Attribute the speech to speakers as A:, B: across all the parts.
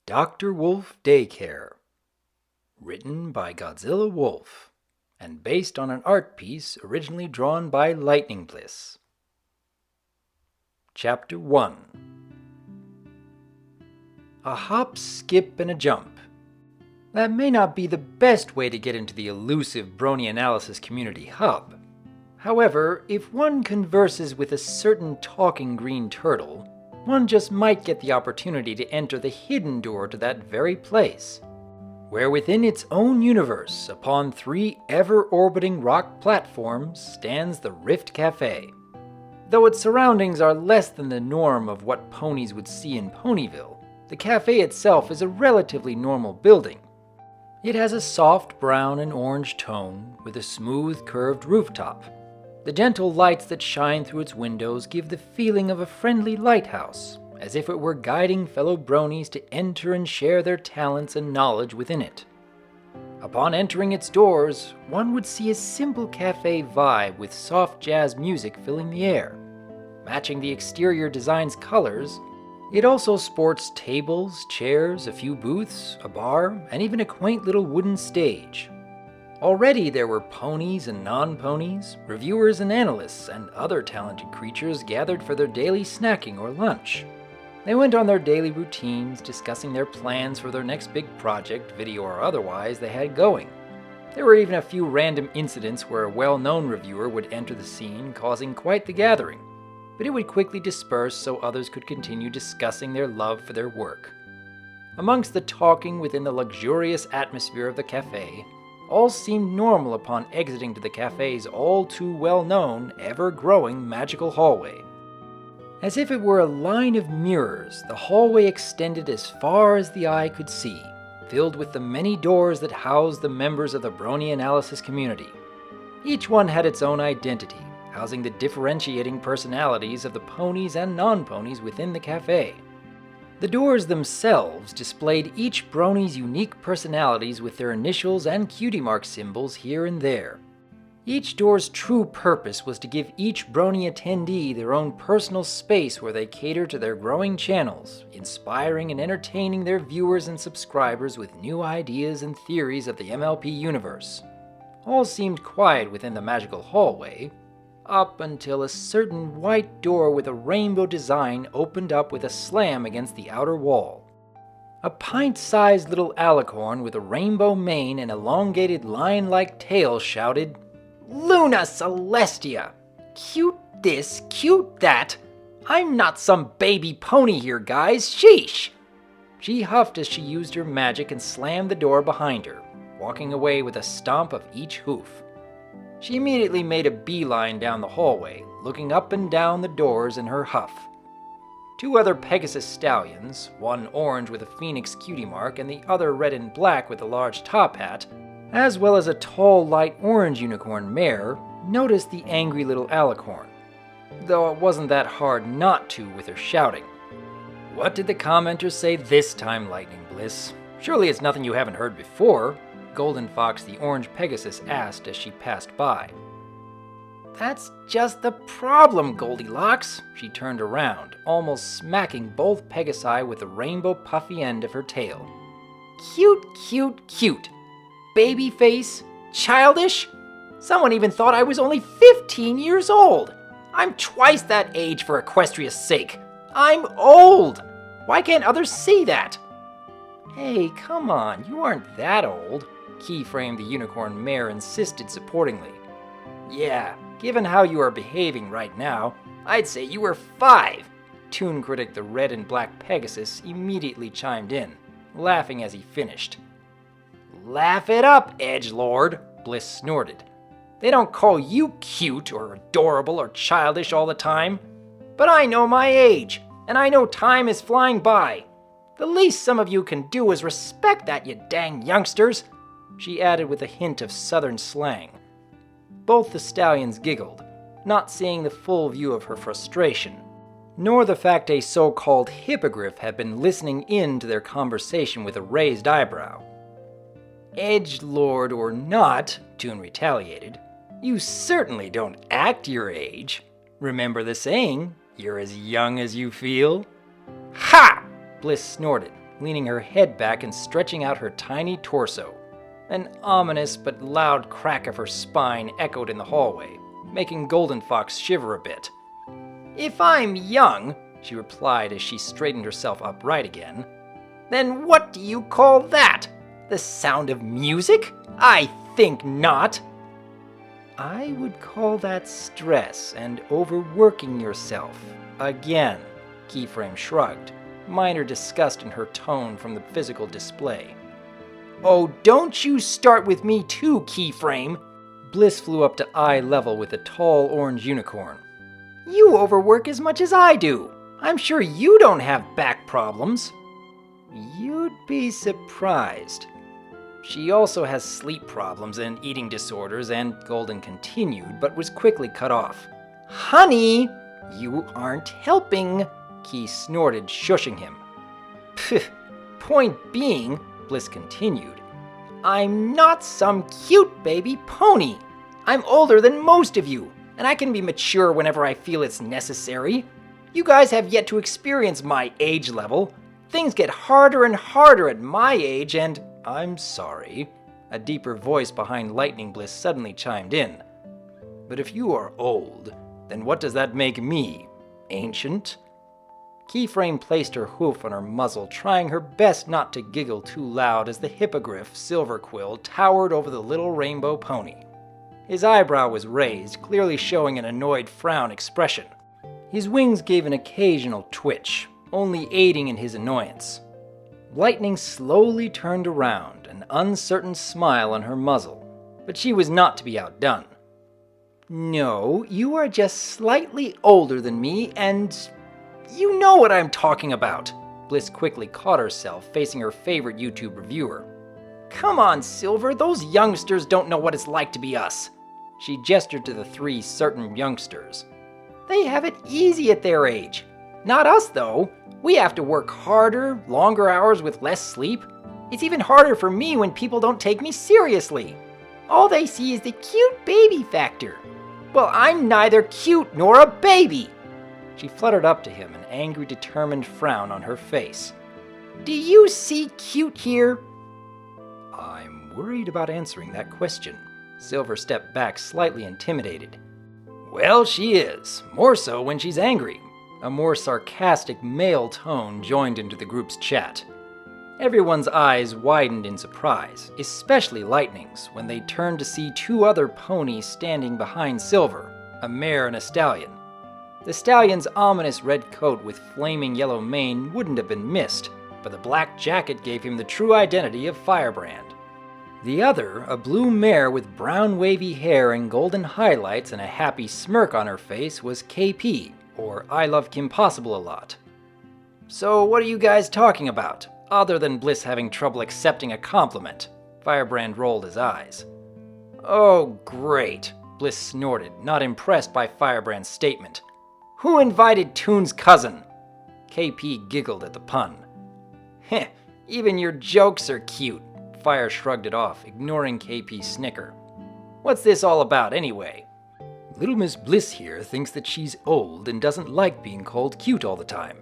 A: DRWolf Daycare, written by Godzilla Wolf, and based on an art piece originally drawn by Bliss. Chapter 1. A hop, skip, and a jump. That may not be the best way to get into the elusive Brony Analysis Community Hub. However, if one converses with a certain talking green turtle, one just might get the opportunity to enter the hidden door to that very place, where within its own universe, upon 3 ever-orbiting rock platforms, stands the Rift Cafe. Though its surroundings are less than the norm of what ponies would see in Ponyville, the cafe itself is a relatively normal building. It has a soft brown and orange tone with a smooth curved rooftop. The gentle lights that shine through its windows give the feeling of a friendly lighthouse, as if it were guiding fellow bronies to enter and share their talents and knowledge within it. Upon entering its doors, one would see a simple cafe vibe with soft jazz music filling the air. Matching the exterior design's colors, it also sports tables, chairs, a few booths, a bar, and even a quaint little wooden stage. Already there were ponies and non-ponies, reviewers and analysts, and other talented creatures gathered for their daily snacking or lunch. They went on their daily routines, discussing their plans for their next big project, video or otherwise, they had going. There were even a few random incidents where a well-known reviewer would enter the scene, causing quite the gathering, but it would quickly disperse so others could continue discussing their love for their work. Amongst the talking within the luxurious atmosphere of the cafe, all seemed normal upon exiting to the cafe's all-too-well-known, ever-growing magical hallway. As if it were a line of mirrors, the hallway extended as far as the eye could see, filled with the many doors that housed the members of the Brony Analysis community. Each one had its own identity, housing the differentiating personalities of the ponies and non-ponies within the cafe. The doors themselves displayed each brony's unique personalities with their initials and cutie mark symbols here and there. Each door's true purpose was to give each brony attendee their own personal space where they cater to their growing channels, inspiring and entertaining their viewers and subscribers with new ideas and theories of the MLP universe. All seemed quiet within the magical hallway, up until a certain white door with a rainbow design opened up with a slam against the outer wall. A pint-sized little alicorn with a rainbow mane and elongated lion-like tail shouted, "Luna Celestia! Cute this, cute that! I'm not some baby pony here, guys, sheesh!" She huffed as she used her magic and slammed the door behind her, walking away with a stomp of each hoof. She immediately made a beeline down the hallway, looking up and down the doors in her huff. 2 other Pegasus stallions, one orange with a phoenix cutie mark and the other red and black with a large top hat, as well as a tall light orange unicorn mare, noticed the angry little alicorn, though it wasn't that hard not to with her shouting. "What did the commenters say this time, Lightning Bliss? Surely it's nothing you haven't heard before," Golden Fox the orange Pegasus asked as she passed by. "That's just the problem, Goldilocks." She turned around, almost smacking both Pegasi with the rainbow puffy end of her tail. "Cute, cute, cute. Baby face? Childish? Someone even thought I was only 15 years old. I'm twice that age for Equestria's sake. I'm old. Why can't others see that?" "Hey, come on, you aren't that old," Keyframe the unicorn mare insisted supportingly. "Yeah, given how you are behaving right now, I'd say you were 5, Toon Critic the red and black Pegasus immediately chimed in, laughing as he finished. "Laugh it up, edgelord," Bliss snorted. "They don't call you cute or adorable or childish all the time. But I know my age, and I know time is flying by. The least some of you can do is respect that, you dang youngsters," she added with a hint of southern slang. Both the stallions giggled, not seeing the full view of her frustration, nor the fact a so-called hippogriff had been listening in to their conversation with a raised eyebrow. "Edgelord or not," Toon retaliated, "you certainly don't act your age. Remember the saying, you're as young as you feel?" "Ha!" Bliss snorted, leaning her head back and stretching out her tiny torso. An ominous but loud crack of her spine echoed in the hallway, making Golden Fox shiver a bit. "If I'm young," she replied as she straightened herself upright again, "then what do you call that? The sound of music? I think not." "I would call that stress and overworking yourself. Again," Keyframe shrugged, minor disgust in her tone from the physical display. "Oh, don't you start with me too, Keyframe!" Bliss flew up to eye level with a tall orange unicorn. "You overwork as much as I do. I'm sure you don't have back problems." "You'd be surprised. She also has sleep problems and eating disorders," and Golden continued, but was quickly cut off. "Honey, you aren't helping," Key snorted, shushing him. "Pfft, point being," Bliss continued, "I'm not some cute baby pony. I'm older than most of you, and I can be mature whenever I feel it's necessary. You guys have yet to experience my age level. Things get harder and harder at my age, and..." "I'm sorry," a deeper voice behind Lightning Bliss suddenly chimed in. "But if you are old, then what does that make me? Ancient?" Keyframe placed her hoof on her muzzle, trying her best not to giggle too loud as the hippogriff, Silverquill, towered over the little rainbow pony. His eyebrow was raised, clearly showing an annoyed frown expression. His wings gave an occasional twitch, only aiding in his annoyance. Lightning slowly turned around, an uncertain smile on her muzzle, but she was not to be outdone. "No, you are just slightly older than me, and you know what I'm talking about." Bliss quickly caught herself, facing her favorite YouTube reviewer. "Come on, Silver, those youngsters don't know what it's like to be us." She gestured to the three certain youngsters. "They have it easy at their age. Not us, though. We have to work harder, longer hours with less sleep. It's even harder for me when people don't take me seriously. All they see is the cute baby factor. Well, I'm neither cute nor a baby." She fluttered up to him, an angry, determined frown on her face. "Do you see cute here?" "I'm worried about answering that question." Silver stepped back, slightly intimidated. "Well, she is. More so when she's angry." A more sarcastic male tone joined into the group's chat. Everyone's eyes widened in surprise, especially Lightning's, when they turned to see two other ponies standing behind Silver, a mare and a stallion. The stallion's ominous red coat with flaming yellow mane wouldn't have been missed, but the black jacket gave him the true identity of Firebrand. The other, a blue mare with brown wavy hair and golden highlights and a happy smirk on her face, was KP, or I Love Kim Possible a Lot. "So what are you guys talking about, other than Bliss having trouble accepting a compliment?" Firebrand rolled his eyes. "Oh, great," Bliss snorted, not impressed by Firebrand's statement. "Who invited Toon's cousin?" KP giggled at the pun. "Heh, even your jokes are cute." Fire shrugged it off, ignoring KP's snicker. "What's this all about, anyway?" "Little Miss Bliss here thinks that she's old and doesn't like being called cute all the time.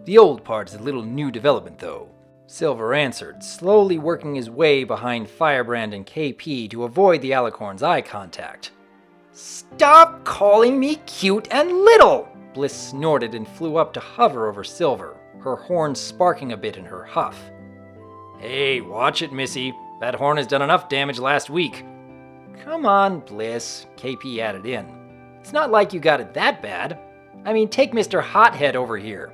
A: The old part is a little new development, though," Silver answered, slowly working his way behind Firebrand and KP to avoid the alicorn's eye contact. "Stop calling me cute and little!" Bliss snorted and flew up to hover over Silver, her horn sparking a bit in her huff. "Hey, watch it, Missy. That horn has done enough damage last week." "Come on, Bliss," KP added in. "It's not like you got it that bad. I mean, take Mr. Hothead over here."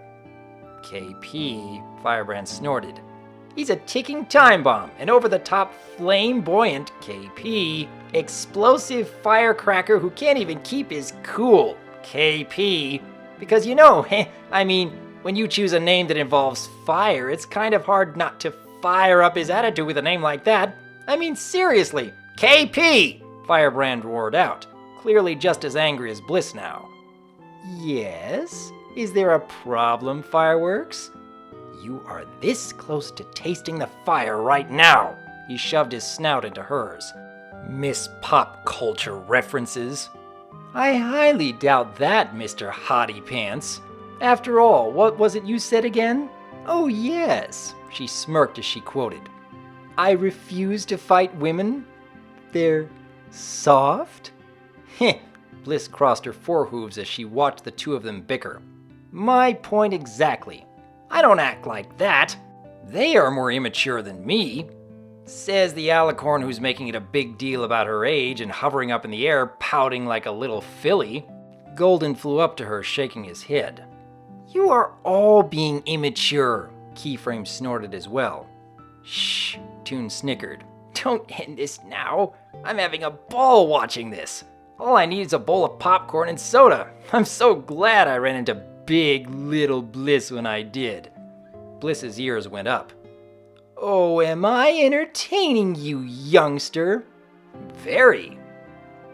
A: "KP," Firebrand snorted. "He's a ticking time bomb, an over-the-top flame-buoyant KP, explosive firecracker who can't even keep his cool, KP. Because you know, I mean, when you choose a name that involves fire, it's kind of hard not to fire up his attitude with a name like that. I mean, seriously, KP!" Firebrand roared out, clearly just as angry as Bliss now. "Yes? Is there a problem, Fireworks?" "You are this close to tasting the fire right now." He shoved his snout into hers. "Miss Pop Culture references." "I highly doubt that, Mr. Hottie Pants. After all, what was it you said again? Oh yes, She smirked as she quoted, "I refuse to fight women. They're soft?" Heh. Bliss crossed her forehooves as she watched the two of them bicker. "My point exactly. I don't act like that. They are more immature than me," says the alicorn who's making it a big deal about her age and hovering up in the air, pouting like a little filly. Golden flew up to her, shaking his head. "You are all being immature," Keyframe snorted as well. "Shh," Toon snickered. "Don't end this now. I'm having a ball watching this. All I need is a bowl of popcorn and soda. I'm so glad I ran into big little Bliss when I did." Bliss's ears went up. "Oh, am I entertaining you, youngster?" "Very."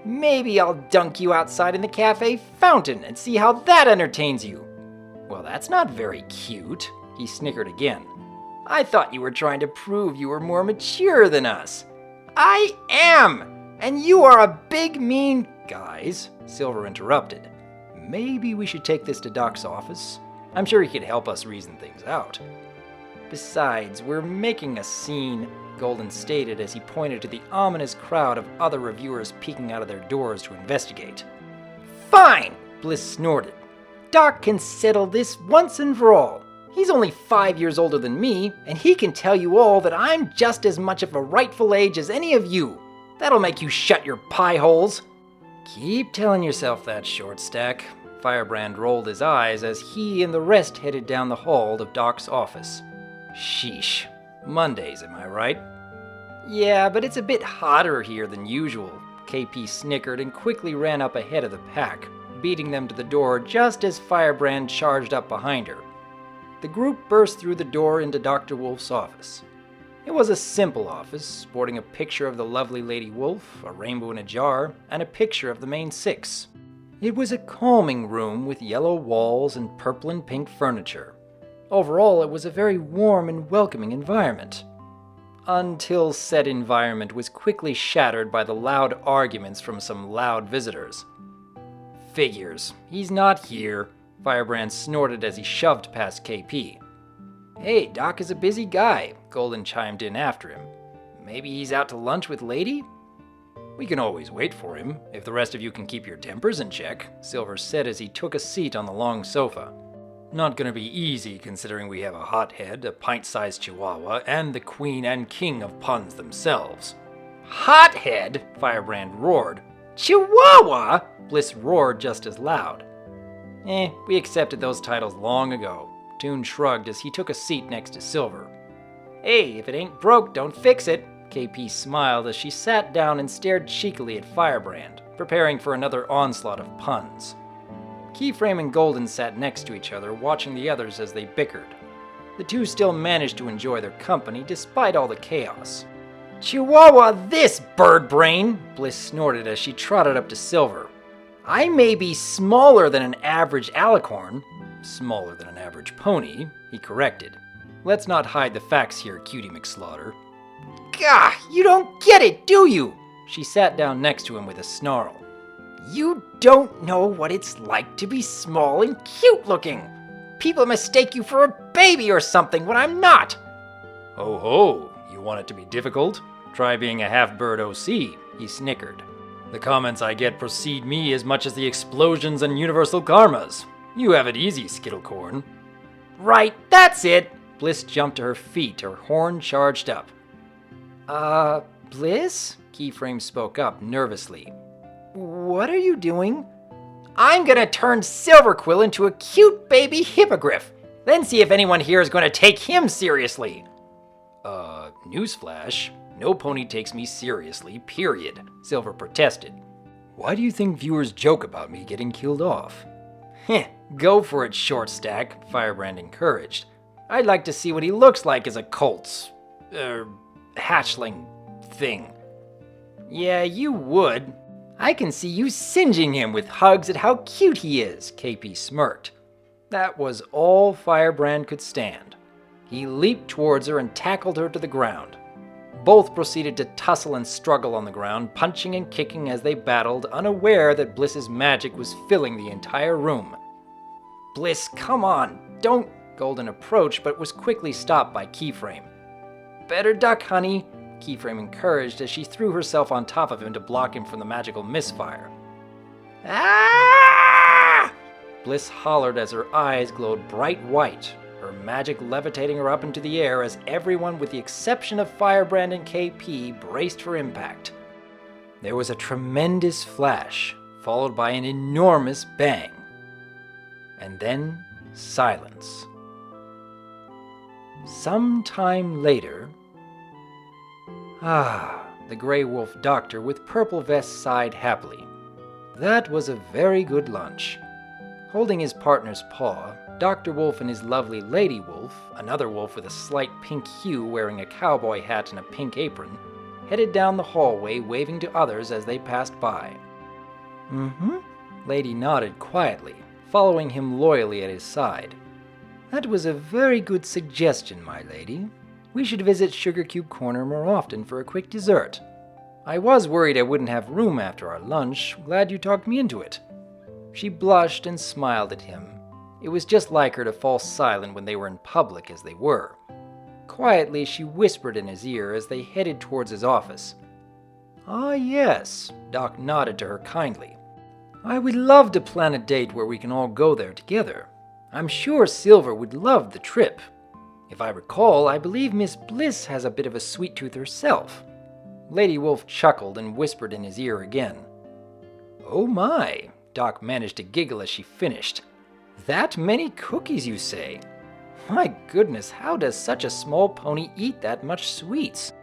A: "Maybe I'll dunk you outside in the cafe fountain and see how that entertains you." "Well, that's not very cute," he snickered again. "I thought you were trying to prove you were more mature than us." "I am! And you are a big mean—" "Guys," Silver interrupted. "Maybe we should take this to Doc's office. I'm sure he could help us reason things out." "Besides, we're making a scene," Golden stated as he pointed to the ominous crowd of other reviewers peeking out of their doors to investigate. "Fine!" Bliss snorted. "Doc can settle this once and for all. He's only 5 years older than me, and he can tell you all that I'm just as much of a rightful age as any of you. That'll make you shut your pie holes." "Keep telling yourself that, Short Stack." Firebrand rolled his eyes as he and the rest headed down the hall of Doc's office. "Sheesh. Mondays, am I right?" "Yeah, but it's a bit hotter here than usual." KP snickered and quickly ran up ahead of the pack, beating them to the door just as Firebrand charged up behind her. The group burst through the door into Dr. Wolf's office. It was a simple office, sporting a picture of the lovely Lady Wolf, a rainbow in a jar, and a picture of the main six. It was a calming room with yellow walls and purple and pink furniture. Overall, it was a very warm and welcoming environment. Until said environment was quickly shattered by the loud arguments from some loud visitors. "Figures. He's not here," Firebrand snorted as he shoved past KP. "Hey, Doc is a busy guy," Golden chimed in after him. "Maybe he's out to lunch with Lady?" "We can always wait for him, if the rest of you can keep your tempers in check," Silver said as he took a seat on the long sofa. "Not gonna be easy considering we have a hothead, a pint-sized chihuahua, and the queen and king of puns themselves." "Hothead?" Firebrand roared. "Chihuahua?" Bliss roared just as loud. We accepted those titles long ago." Toon shrugged as he took a seat next to Silver. "Hey, if it ain't broke, don't fix it." KP smiled as she sat down and stared cheekily at Firebrand, preparing for another onslaught of puns. Keyframe and Golden sat next to each other, watching the others as they bickered. The two still managed to enjoy their company despite all the chaos. "Chihuahua this, bird brain!" Bliss snorted as she trotted up to Silver. "I may be smaller than an average alicorn." "Smaller than an average pony," he corrected. "Let's not hide the facts here, Cutie McSlaughter." "Gah, you don't get it, do you?" She sat down next to him with a snarl. "You don't know what it's like to be small and cute looking. People mistake you for a baby or something when I'm not." "Ho ho, you want it to be difficult? Try being a half-bird OC," he snickered. "The comments I get precede me as much as the explosions and universal karmas. You have it easy, Skittlecorn." "Right, that's it." Bliss jumped to her feet, her horn charged up. Bliss?" Keyframe spoke up nervously. "What are you doing?" "I'm gonna turn Silverquill into a cute baby hippogriff, then see if anyone here is gonna take him seriously." Newsflash. No pony takes me seriously, period," Silver protested. "Why do you think viewers joke about me getting killed off?" "Heh, go for it, Short Stack," Firebrand encouraged. "I'd like to see what he looks like as a colt's, hatchling thing." "Yeah, you would. I can see you singeing him with hugs at how cute he is," KP smirked. That was all Firebrand could stand. He leaped towards her and tackled her to the ground. Both proceeded to tussle and struggle on the ground, punching and kicking as they battled, unaware that Bliss's magic was filling the entire room. "Bliss, come on, don't..." Golden approached but was quickly stopped by Keyframe. "Better duck, honey," Keyframe encouraged as she threw herself on top of him to block him from the magical misfire. "Ah!" Bliss hollered as her eyes glowed bright white, her magic levitating her up into the air as everyone with the exception of Firebrand and KP braced for impact. There was a tremendous flash, followed by an enormous bang. And then silence. Sometime later... the Grey Wolf doctor with purple vest sighed happily. That was a very good lunch. Holding his partner's paw, Dr. Wolf and his lovely Lady Wolf, another wolf with a slight pink hue wearing a cowboy hat and a pink apron, headed down the hallway waving to others as they passed by. Lady nodded quietly, following him loyally at his side. That was a very good suggestion, my lady. We should visit Sugar Cube Corner more often for a quick dessert. I was worried I wouldn't have room after our lunch. Glad you talked me into it. She blushed and smiled at him. It was just like her to fall silent when they were in public as they were. Quietly, she whispered in his ear as they headed towards his office. "Ah, yes," Doc nodded to her kindly. "I would love to plan a date where we can all go there together. I'm sure Silver would love the trip. If I recall, I believe Miss Bliss has a bit of a sweet tooth herself." Lady Wolf chuckled and whispered in his ear again. "Oh my," Doc managed to giggle as she finished. "That many cookies, you say? My goodness, how does such a small pony eat that much sweets?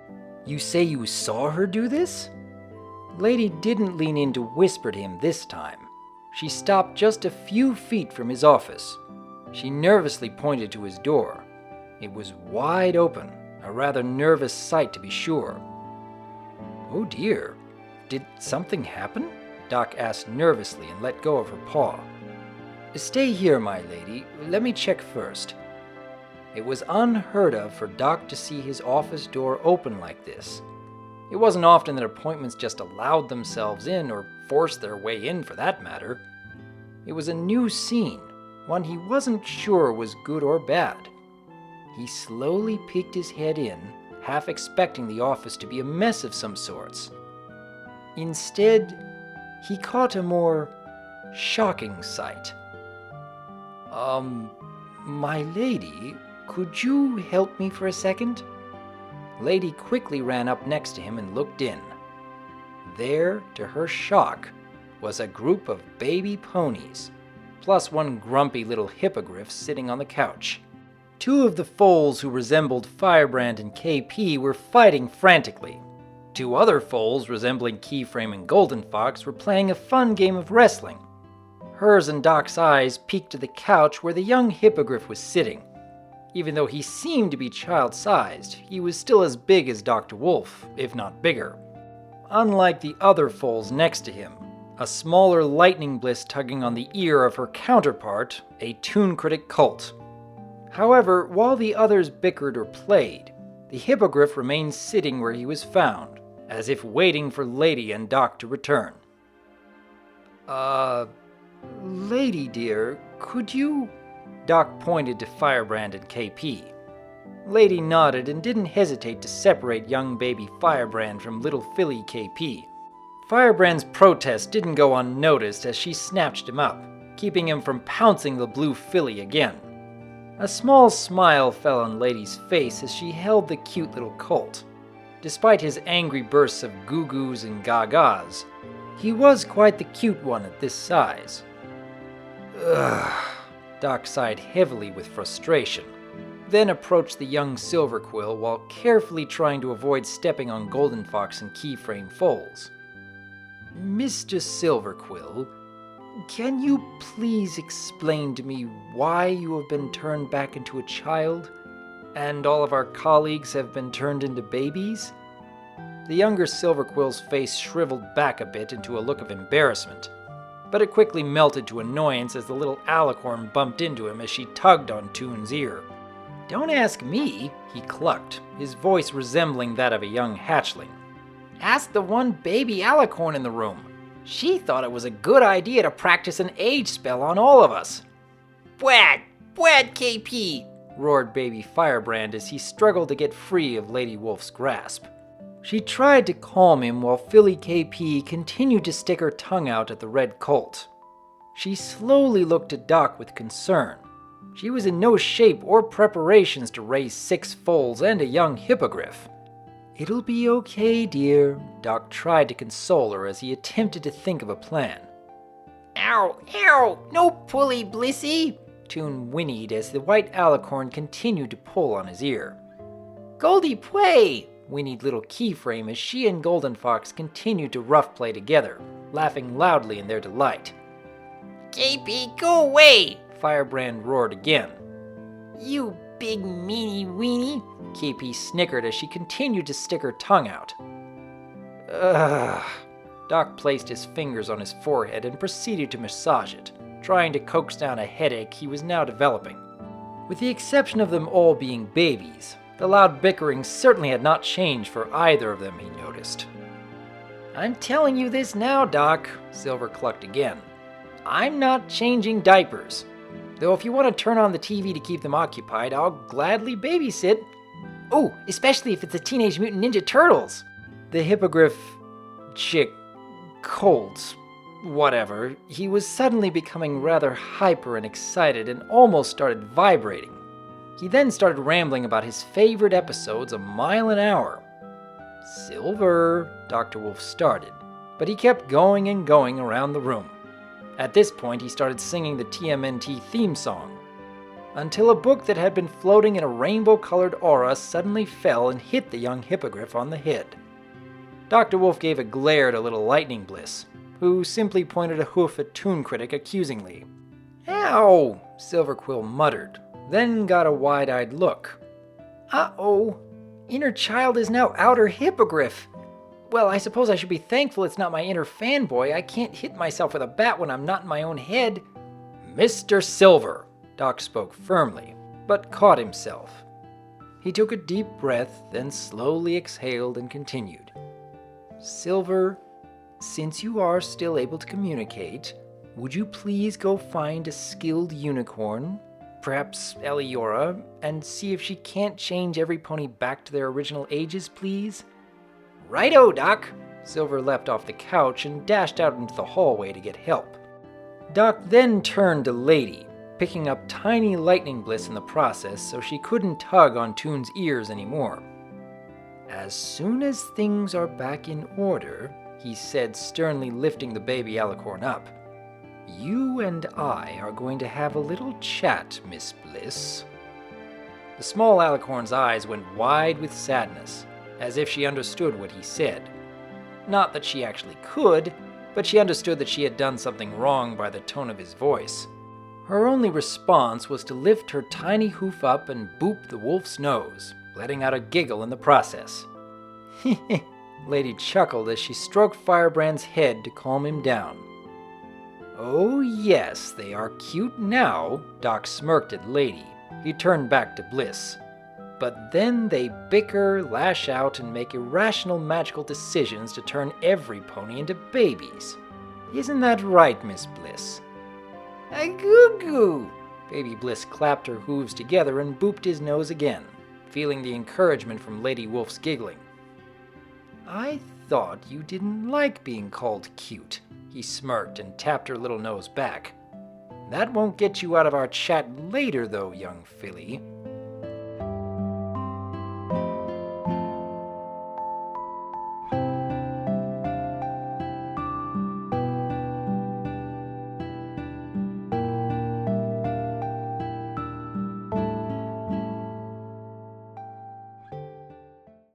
A: You say you saw her do this?" Lady didn't lean in to whisper to him this time. She stopped just a few feet from his office. She nervously pointed to his door. It was wide open, a rather nervous sight to be sure. "Oh dear, did something happen?" Doc asked nervously and let go of her paw. "Stay here, my lady. Let me check first." It was unheard of for Doc to see his office door open like this. It wasn't often that appointments just allowed themselves in, or forced their way in for that matter. It was a new scene, one he wasn't sure was good or bad. He slowly peeked his head in, half expecting the office to be a mess of some sorts. Instead, he caught a more shocking sight. My lady, could you help me for a second?" Lady quickly ran up next to him and looked in. There, to her shock, was a group of baby ponies, plus one grumpy little hippogriff sitting on the couch. Two of the foals who resembled Firebrand and KP were fighting frantically. Two other foals resembling Keyframe and Golden Fox were playing a fun game of wrestling. Hers and Doc's eyes peeked to the couch where the young hippogriff was sitting. Even though he seemed to be child-sized, he was still as big as Dr. Wolf, if not bigger. Unlike the other foals next to him, a smaller Lightning Bliss tugging on the ear of her counterpart, a Toon Critic Colt. However, while the others bickered or played, the hippogriff remained sitting where he was found, as if waiting for Lady and Doc to return. Lady dear, could you..." Doc pointed to Firebrand and KP. Lady nodded and didn't hesitate to separate young baby Firebrand from little filly KP. Firebrand's protest didn't go unnoticed as she snatched him up, keeping him from pouncing the blue filly again. A small smile fell on Lady's face as she held the cute little colt. Despite his angry bursts of goo-goos and gagas, he was quite the cute one at this size. Ugh, Doc sighed heavily with frustration, then approached the young Silverquill while carefully trying to avoid stepping on Golden Fox and Keyframe foals. "Mr. Silverquill, can you please explain to me why you have been turned back into a child, and all of our colleagues have been turned into babies?" The younger Silverquill's face shriveled back a bit into a look of embarrassment, but it quickly melted to annoyance as the little alicorn bumped into him as she tugged on Toon's ear. "Don't ask me," he clucked, his voice resembling that of a young hatchling. "Ask the one baby alicorn in the room. She thought it was a good idea to practice an age spell on all of us." "Bwah! bwad, KP! Roared baby Firebrand as he struggled to get free of Lady Wolf's grasp. She tried to calm him while Philly KP continued to stick her tongue out at the red colt. She slowly looked at Doc with concern. She was in no shape or preparations to raise 6 foals and a young hippogriff. "It'll be okay, dear," Doc tried to console her as he attempted to think of a plan. "Ow, ow, no pulley, Blissy!" Toon whinnied as the white alicorn continued to pull on his ear. "Goldie Pway!" whinnied little Keyframe as she and Golden Fox continued to rough play together, laughing loudly in their delight. "KP, go away!" Firebrand roared again. "You big meanie weenie!" KP snickered as she continued to stick her tongue out. Ugh. Doc placed his fingers on his forehead and proceeded to massage it, trying to coax down a headache he was now developing. With the exception of them all being babies, the loud bickering certainly had not changed for either of them, he noticed. "I'm telling you this now, Doc," Silver clucked again. "I'm not changing diapers. Though if you want to turn on the TV to keep them occupied, I'll gladly babysit. Oh, especially if it's the Teenage Mutant Ninja Turtles." The hippogriff, chick, colt, whatever, he was suddenly becoming rather hyper and excited and almost started vibrating. He then started rambling about his favorite episodes a mile an hour. "Silver," Dr. Wolf started, but he kept going and going around the room. At this point, he started singing the TMNT theme song, until a book that had been floating in a rainbow-colored aura suddenly fell and hit the young hippogriff on the head. Dr. Wolf gave a glare to little Lightning Bliss, who simply pointed a hoof at Toon Critic accusingly. "Ow!" Silverquill muttered, then got a wide-eyed look. "Uh-oh! Inner child is now outer hippogriff! Well, I suppose I should be thankful it's not my inner fanboy. I can't hit myself with a bat when I'm not in my own head." "Mr. Silver," Doc spoke firmly, but caught himself. He took a deep breath, then slowly exhaled and continued. "Silver, since you are still able to communicate, would you please go find a skilled unicorn, perhaps Eliora, and see if she can't change every pony back to their original ages, please?" "Righto, Doc!" Silver leapt off the couch and dashed out into the hallway to get help. Doc then turned to Lady, picking up tiny Lightning Bliss in the process so she couldn't tug on Toon's ears anymore. "As soon as things are back in order," he said, sternly lifting the baby alicorn up, "you and I are going to have a little chat, Miss Bliss." The small alicorn's eyes went wide with sadness, as if she understood what he said. Not that she actually could, but she understood that she had done something wrong by the tone of his voice. Her only response was to lift her tiny hoof up and boop the wolf's nose, letting out a giggle in the process. Lady chuckled as she stroked Firebrand's head to calm him down. "Oh yes, they are cute now," Doc smirked at Lady. He turned back to Bliss. "But then they bicker, lash out, and make irrational magical decisions to turn every pony into babies. Isn't that right, Miss Bliss?" "A goo-goo!" Baby Bliss clapped her hooves together and booped his nose again, feeling the encouragement from Lady Wolf's giggling. "I thought you didn't like being called cute," he smirked and tapped her little nose back. "That won't get you out of our chat later, though, young filly."